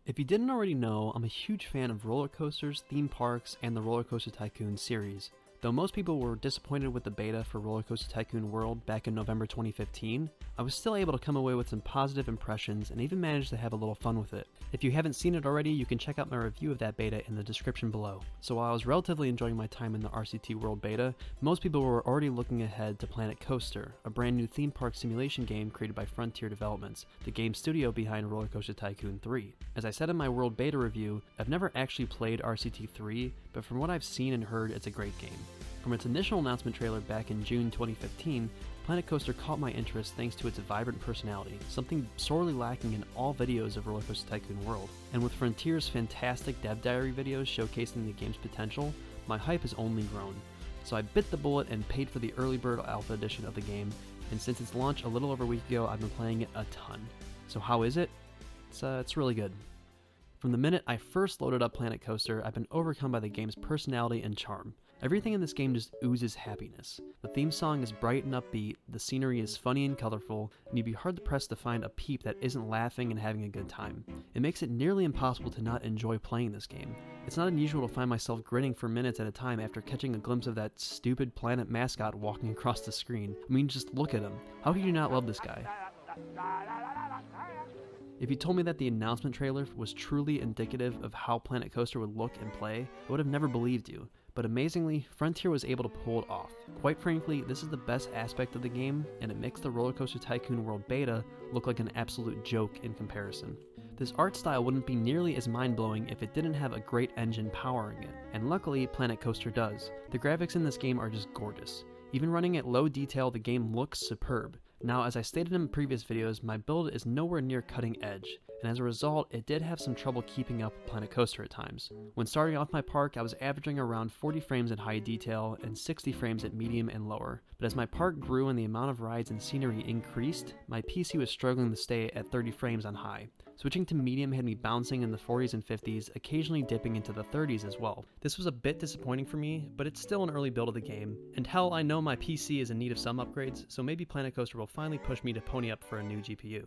If you didn't already know, I'm a huge fan of roller coasters, theme parks, and the Roller Coaster Tycoon series. Though most people were disappointed with the beta for Roller Coaster Tycoon World back in November 2015, I was still able to come away with some positive impressions and even managed to have a little fun with it. If you haven't seen it already, you can check out my review of that beta in the description below. So while I was relatively enjoying my time in the RCT World beta, most people were already looking ahead to Planet Coaster, a brand new theme park simulation game created by Frontier Developments, the game studio behind Roller Coaster Tycoon 3. As I said in my World beta review, I've never actually played RCT 3, but from what I've seen and heard, it's a great game. From its initial announcement trailer back in June 2015, Planet Coaster caught my interest thanks to its vibrant personality, something sorely lacking in all videos of Roller Coaster Tycoon World. And with Frontier's fantastic dev diary videos showcasing the game's potential, my hype has only grown. So I bit the bullet and paid for the early bird alpha edition of the game, and since its launch a little over a week ago, I've been playing it a ton. So how is it? It's really good. From the minute I first loaded up Planet Coaster, I've been overcome by the game's personality and charm. Everything in this game just oozes happiness. The theme song is bright and upbeat, the scenery is funny and colorful, and you'd be hard pressed to find a peep that isn't laughing and having a good time. It makes it nearly impossible to not enjoy playing this game. It's not unusual to find myself grinning for minutes at a time after catching a glimpse of that stupid planet mascot walking across the screen. I mean, just look at him. How could you not love this guy? If you told me that the announcement trailer was truly indicative of how Planet Coaster would look and play, I would have never believed you. But amazingly, Frontier was able to pull it off. Quite frankly, this is the best aspect of the game, and it makes the Roller Coaster Tycoon World beta look like an absolute joke in comparison. This art style wouldn't be nearly as mind-blowing if it didn't have a great engine powering it, and luckily Planet Coaster does. The graphics in this game are just gorgeous. Even running at low detail, the game looks superb. Now, as I stated in previous videos, my build is nowhere near cutting edge, and as a result, it did have some trouble keeping up with Planet Coaster at times. When starting off my park, I was averaging around 40 frames at high detail and 60 frames at medium and lower, but as my park grew and the amount of rides and scenery increased, my PC was struggling to stay at 30 frames on high. Switching to medium had me bouncing in the 40s and 50s, occasionally dipping into the 30s as well. This was a bit disappointing for me, but it's still an early build of the game, and hell, I know my PC is in need of some upgrades, so maybe Planet Coaster will finally push me to pony up for a new GPU.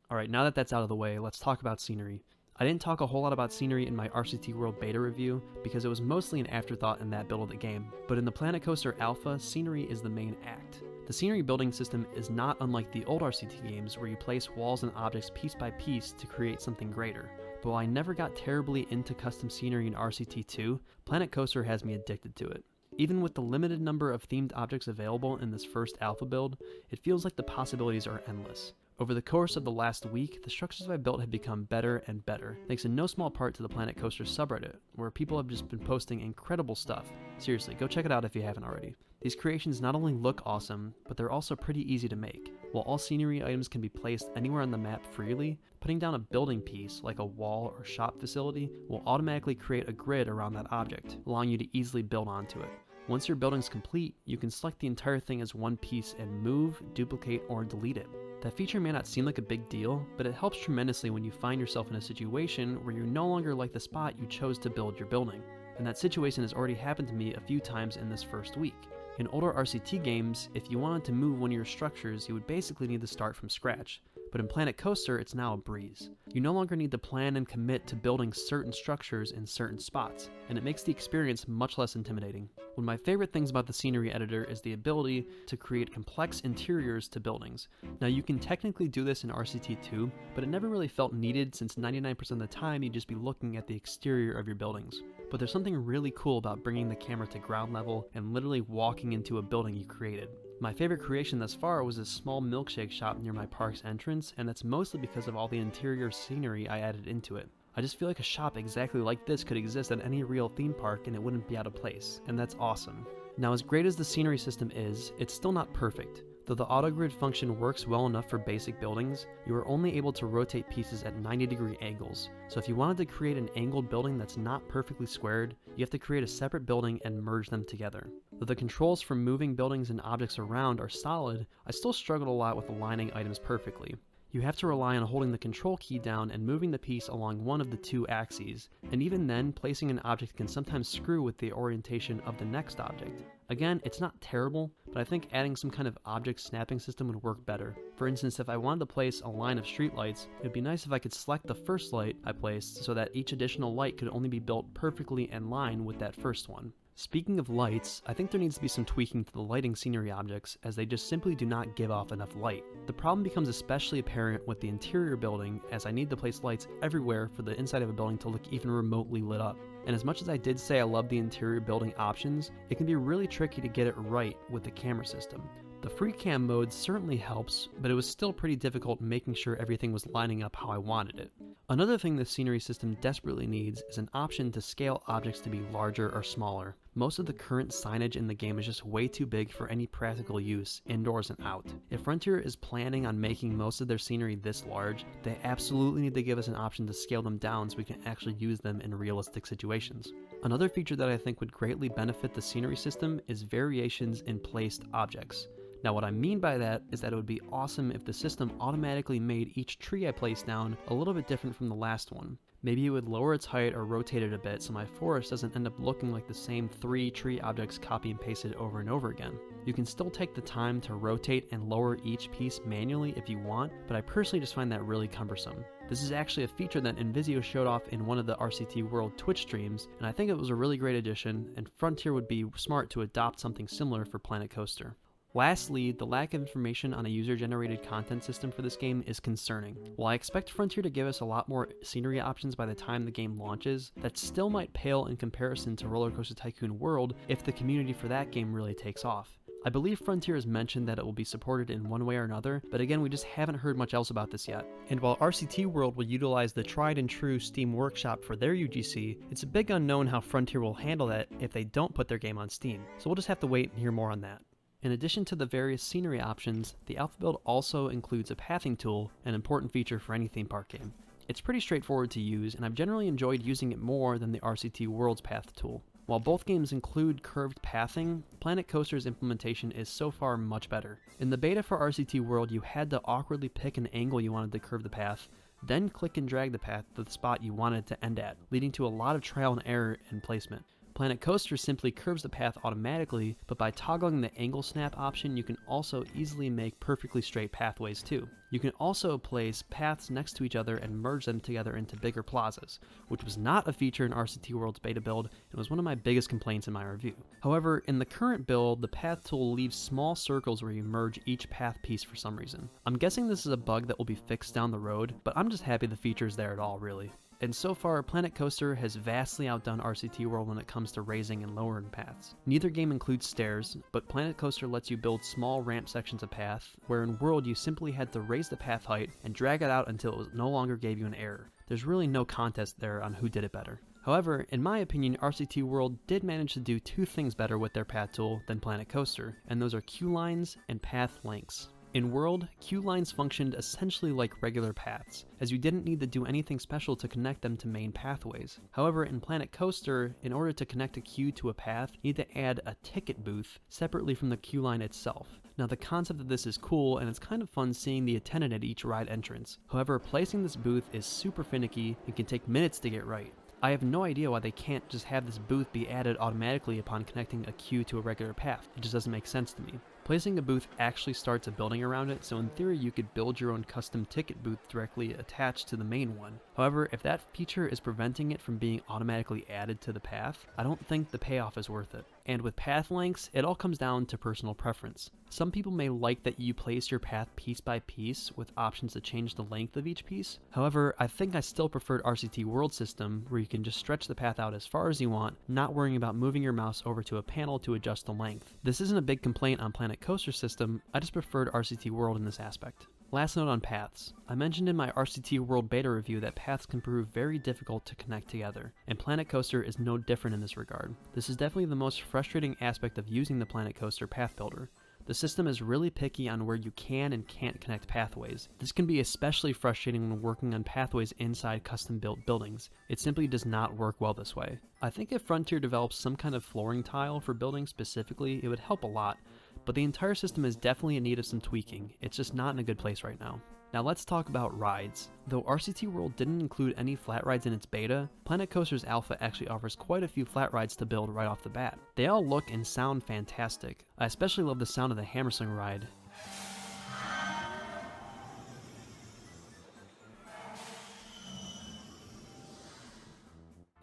Alright, now that that's out of the way, let's talk about scenery. I didn't talk a whole lot about scenery in my RCT World beta review because it was mostly an afterthought in that build of the game, but in the Planet Coaster Alpha, scenery is the main act. The scenery building system is not unlike the old RCT games where you place walls and objects piece by piece to create something greater. But while I never got terribly into custom scenery in RCT 2, Planet Coaster has me addicted to it. Even with the limited number of themed objects available in this first alpha build, it feels like the possibilities are endless. Over the course of the last week, the structures I built have become better and better, thanks in no small part to the Planet Coaster subreddit, where people have just been posting incredible stuff. Seriously, go check it out if you haven't already. These creations not only look awesome, but they're also pretty easy to make. While all scenery items can be placed anywhere on the map freely, putting down a building piece, like a wall or shop facility, will automatically create a grid around that object, allowing you to easily build onto it. Once your building's complete, you can select the entire thing as one piece and move, duplicate, or delete it. That feature may not seem like a big deal, but it helps tremendously when you find yourself in a situation where you no longer like the spot you chose to build your building. And that situation has already happened to me a few times in this first week. In older RCT games, if you wanted to move one of your structures, you would basically need to start from scratch. But in Planet Coaster, it's now a breeze. You no longer need to plan and commit to building certain structures in certain spots, and it makes the experience much less intimidating. One of my favorite things about the scenery editor is the ability to create complex interiors to buildings. Now you can technically do this in RCT 2, but it never really felt needed since 99% of the time you'd just be looking at the exterior of your buildings. But there's something really cool about bringing the camera to ground level and literally walking into a building you created. My favorite creation thus far was this small milkshake shop near my park's entrance, and that's mostly because of all the interior scenery I added into it. I just feel like a shop exactly like this could exist at any real theme park and it wouldn't be out of place, and that's awesome. Now, as great as the scenery system is, it's still not perfect. Though the auto-grid function works well enough for basic buildings, you are only able to rotate pieces at 90-degree angles. So if you wanted to create an angled building that's not perfectly squared, you have to create a separate building and merge them together. Though the controls for moving buildings and objects around are solid, I still struggled a lot with aligning items perfectly. You have to rely on holding the control key down and moving the piece along one of the two axes, and even then, placing an object can sometimes screw with the orientation of the next object. Again, it's not terrible, but I think adding some kind of object snapping system would work better. For instance, if I wanted to place a line of streetlights, it would be nice if I could select the first light I placed so that each additional light could only be built perfectly in line with that first one. Speaking of lights, I think there needs to be some tweaking to the lighting scenery objects, as they just simply do not give off enough light. The problem becomes especially apparent with the interior building, as I need to place lights everywhere for the inside of a building to look even remotely lit up. And as much as I did say I love the interior building options, it can be really tricky to get it right with the camera system. The free cam mode certainly helps, but it was still pretty difficult making sure everything was lining up how I wanted it. Another thing the scenery system desperately needs is an option to scale objects to be larger or smaller. Most of the current signage in the game is just way too big for any practical use, indoors and out. If Frontier is planning on making most of their scenery this large, they absolutely need to give us an option to scale them down so we can actually use them in realistic situations. Another feature that I think would greatly benefit the scenery system is variations in placed objects. Now what I mean by that is that it would be awesome if the system automatically made each tree I place down a little bit different from the last one. Maybe it would lower its height or rotate it a bit so my forest doesn't end up looking like the same 3 tree objects copy and pasted over and over again. You can still take the time to rotate and lower each piece manually if you want, but I personally just find that really cumbersome. This is actually a feature that Invisio showed off in one of the RCT World Twitch streams, and I think it was a really great addition, and Frontier would be smart to adopt something similar for Planet Coaster. Lastly, the lack of information on a user-generated content system for this game is concerning. While I expect Frontier to give us a lot more scenery options by the time the game launches, that still might pale in comparison to Roller Coaster Tycoon World if the community for that game really takes off. I believe Frontier has mentioned that it will be supported in one way or another, but again, we just haven't heard much else about this yet. And while RCT World will utilize the tried and true Steam Workshop for their UGC, it's a big unknown how Frontier will handle that if they don't put their game on Steam, so we'll just have to wait and hear more on that. In addition to the various scenery options, the Alpha Build also includes a pathing tool, an important feature for any theme park game. It's pretty straightforward to use, and I've generally enjoyed using it more than the RCT World's path tool. While both games include curved pathing, Planet Coaster's implementation is so far much better. In the beta for RCT World, you had to awkwardly pick an angle you wanted to curve the path, then click and drag the path to the spot you wanted to end at, leading to a lot of trial and error in placement. Planet Coaster simply curves the path automatically, but by toggling the angle snap option, you can also easily make perfectly straight pathways too. You can also place paths next to each other and merge them together into bigger plazas, which was not a feature in RCT World's beta build and was one of my biggest complaints in my review. However, in the current build, the path tool leaves small circles where you merge each path piece for some reason. I'm guessing this is a bug that will be fixed down the road, but I'm just happy the feature is there at all, really. And so far, Planet Coaster has vastly outdone RCT World when it comes to raising and lowering paths. Neither game includes stairs, but Planet Coaster lets you build small ramp sections of path, where in World you simply had to raise the path height and drag it out until it no longer gave you an error. There's really no contest there on who did it better. However, in my opinion, RCT World did manage to do 2 things better with their path tool than Planet Coaster, and those are queue lines and path lengths. In World, queue lines functioned essentially like regular paths, as you didn't need to do anything special to connect them to main pathways. However, in Planet Coaster, in order to connect a queue to a path, you need to add a ticket booth separately from the queue line itself. Now the concept of this is cool, and it's kind of fun seeing the attendant at each ride entrance. However, placing this booth is super finicky and can take minutes to get right. I have no idea why they can't just have this booth be added automatically upon connecting a queue to a regular path. It just doesn't make sense to me. Placing a booth actually starts a building around it, so in theory you could build your own custom ticket booth directly attached to the main one. However, if that feature is preventing it from being automatically added to the path, I don't think the payoff is worth it. And with path lengths, it all comes down to personal preference. Some people may like that you place your path piece by piece with options to change the length of each piece. However, I think I still preferred RCT World system, where you can just stretch the path out as far as you want, not worrying about moving your mouse over to a panel to adjust the length. This isn't a big complaint on Planet Coaster system, I just preferred RCT World in this aspect. Last note on paths. I mentioned in my RCT World beta review that paths can prove very difficult to connect together, and Planet Coaster is no different in this regard. This is definitely the most frustrating aspect of using the Planet Coaster Path Builder. The system is really picky on where you can and can't connect pathways. This can be especially frustrating when working on pathways inside custom-built buildings. It simply does not work well this way. I think if Frontier develops some kind of flooring tile for buildings specifically, it would help a lot, but the entire system is definitely in need of some tweaking. It's just not in a good place right now. Now let's talk about rides. Though RCT World didn't include any flat rides in its beta, Planet Coaster's alpha actually offers quite a few flat rides to build right off the bat. They all look and sound fantastic. I especially love the sound of the Hammersling ride.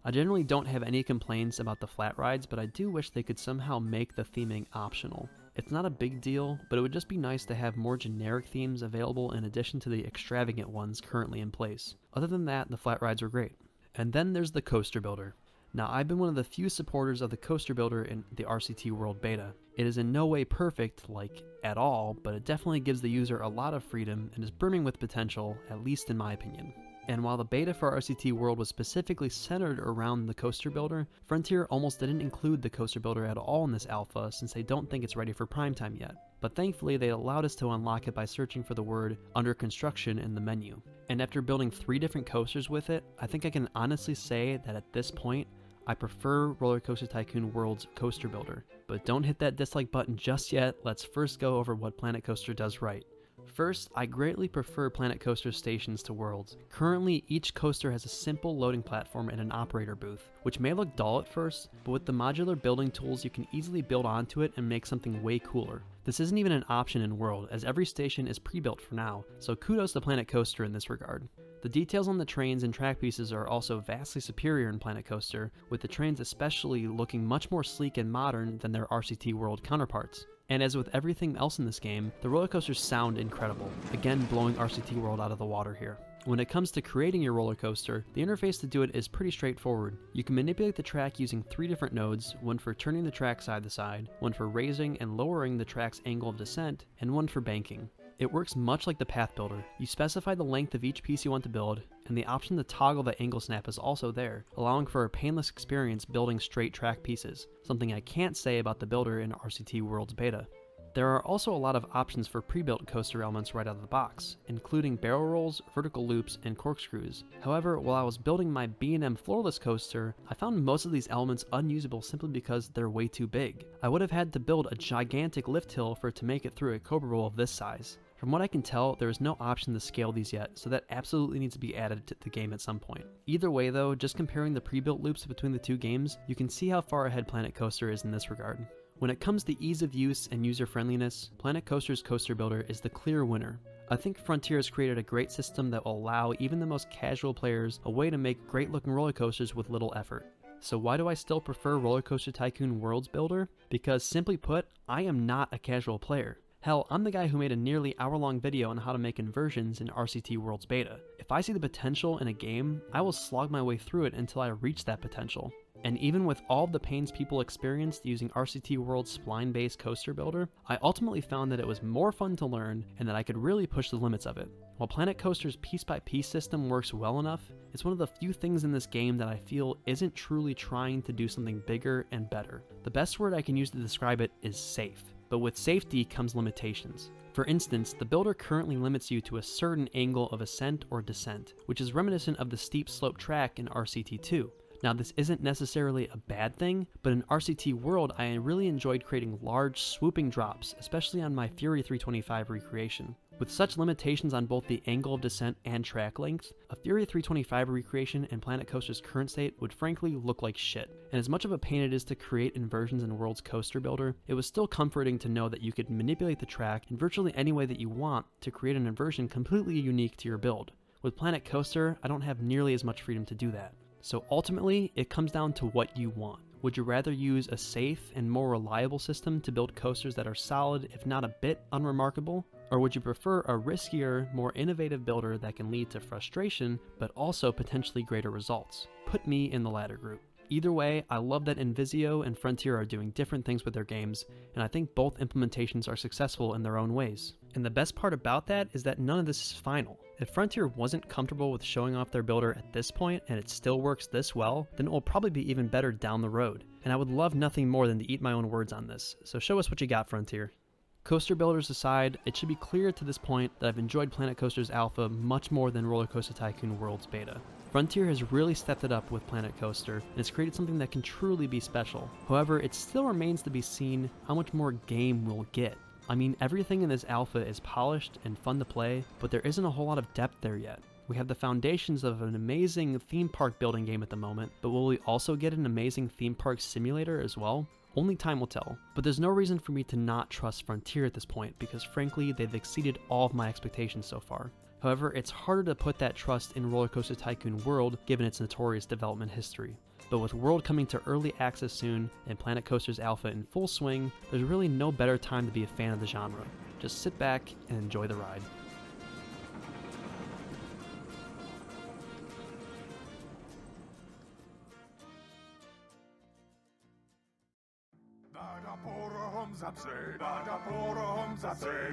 I generally don't have any complaints about the flat rides, but I do wish they could somehow make the theming optional. It's not a big deal, but it would just be nice to have more generic themes available in addition to the extravagant ones currently in place. Other than that, the flat rides are great. And then there's the Coaster Builder. Now, I've been one of the few supporters of the Coaster Builder in the RCT World beta. It is in no way perfect, like, at all, but it definitely gives the user a lot of freedom and is brimming with potential, at least in my opinion. And while the beta for RCT World was specifically centered around the Coaster Builder, Frontier almost didn't include the Coaster Builder at all in this alpha since they don't think it's ready for prime time yet. But thankfully they allowed us to unlock it by searching for the word under construction in the menu. And after building 3 different coasters with it, I think I can honestly say that at this point, I prefer Roller Coaster Tycoon World's Coaster Builder. But don't hit that dislike button just yet, let's first go over what Planet Coaster does right. First, I greatly prefer Planet Coaster stations to Worlds. Currently, each coaster has a simple loading platform and an operator booth, which may look dull at first, but with the modular building tools you can easily build onto it and make something way cooler. This isn't even an option in World, as every station is pre-built for now, so kudos to Planet Coaster in this regard. The details on the trains and track pieces are also vastly superior in Planet Coaster, with the trains especially looking much more sleek and modern than their RCT World counterparts. And as with everything else in this game, the roller coasters sound incredible, again blowing RCT World out of the water here. When it comes to creating your roller coaster, the interface to do it is pretty straightforward. You can manipulate the track using 3 different nodes, one for turning the track side to side, one for raising and lowering the track's angle of descent, and one for banking. It works much like the Path Builder. You specify the length of each piece you want to build, and the option to toggle the angle snap is also there, allowing for a painless experience building straight track pieces, something I can't say about the Builder in RCT World's beta. There are also a lot of options for pre-built coaster elements right out of the box, including barrel rolls, vertical loops, and corkscrews. However, while I was building my B&M floorless coaster, I found most of these elements unusable simply because they're way too big. I would have had to build a gigantic lift hill for it to make it through a cobra roll of this size. From what I can tell, there is no option to scale these yet, so that absolutely needs to be added to the game at some point. Either way though, just comparing the pre-built loops between the 2 games, you can see how far ahead Planet Coaster is in this regard. When it comes to ease of use and user-friendliness, Planet Coaster's Coaster Builder is the clear winner. I think Frontier has created a great system that will allow even the most casual players a way to make great-looking roller coasters with little effort. So why do I still prefer Roller Coaster Tycoon World's Builder? Because simply put, I am not a casual player. Hell, I'm the guy who made a nearly hour-long video on how to make inversions in RCT World's beta. If I see the potential in a game, I will slog my way through it until I reach that potential. And even with all the pains people experienced using RCT World's spline-based coaster builder, I ultimately found that it was more fun to learn and that I could really push the limits of it. While Planet Coaster's piece-by-piece system works well enough, it's one of the few things in this game that I feel isn't truly trying to do something bigger and better. The best word I can use to describe it is safe. But with safety comes limitations. For instance, the builder currently limits you to a certain angle of ascent or descent, which is reminiscent of the steep slope track in RCT2. Now this isn't necessarily a bad thing, but in RCT World I really enjoyed creating large swooping drops, especially on my Fury 325 recreation. With such limitations on both the angle of descent and track length, a Fury 325 recreation in Planet Coaster's current state would frankly look like shit. And as much of a pain it is to create inversions in World's Coaster Builder, it was still comforting to know that you could manipulate the track in virtually any way that you want to create an inversion completely unique to your build. With Planet Coaster, I don't have nearly as much freedom to do that. So ultimately, it comes down to what you want. Would you rather use a safe and more reliable system to build coasters that are solid, if not a bit unremarkable? Or would you prefer a riskier, more innovative builder that can lead to frustration, but also potentially greater results? Put me in the latter group. Either way, I love that Invisio and Frontier are doing different things with their games, and I think both implementations are successful in their own ways. And the best part about that is that none of this is final. If Frontier wasn't comfortable with showing off their builder at this point and it still works this well, then it will probably be even better down the road. And I would love nothing more than to eat my own words on this, so show us what you got, Frontier. Coaster builders aside, it should be clear to this point that I've enjoyed Planet Coaster's alpha much more than Roller Coaster Tycoon World's beta. Frontier has really stepped it up with Planet Coaster and has created something that can truly be special. However, it still remains to be seen how much more game we'll get. I mean, everything in this alpha is polished and fun to play, but there isn't a whole lot of depth there yet. We have the foundations of an amazing theme park building game at the moment, but will we also get an amazing theme park simulator as well? Only time will tell, but there's no reason for me to not trust Frontier at this point because frankly, they've exceeded all of my expectations so far. However, it's harder to put that trust in Roller Coaster Tycoon World given its notorious development history. But with World coming to early access soon and Planet Coaster's Alpha in full swing, there's really no better time to be a fan of the genre. Just sit back and enjoy the ride.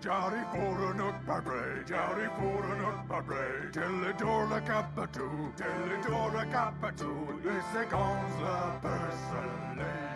Jari for nook barbray, Jari for nook barbray, Tillidora capatu, Tillidora capatu, This is la personne.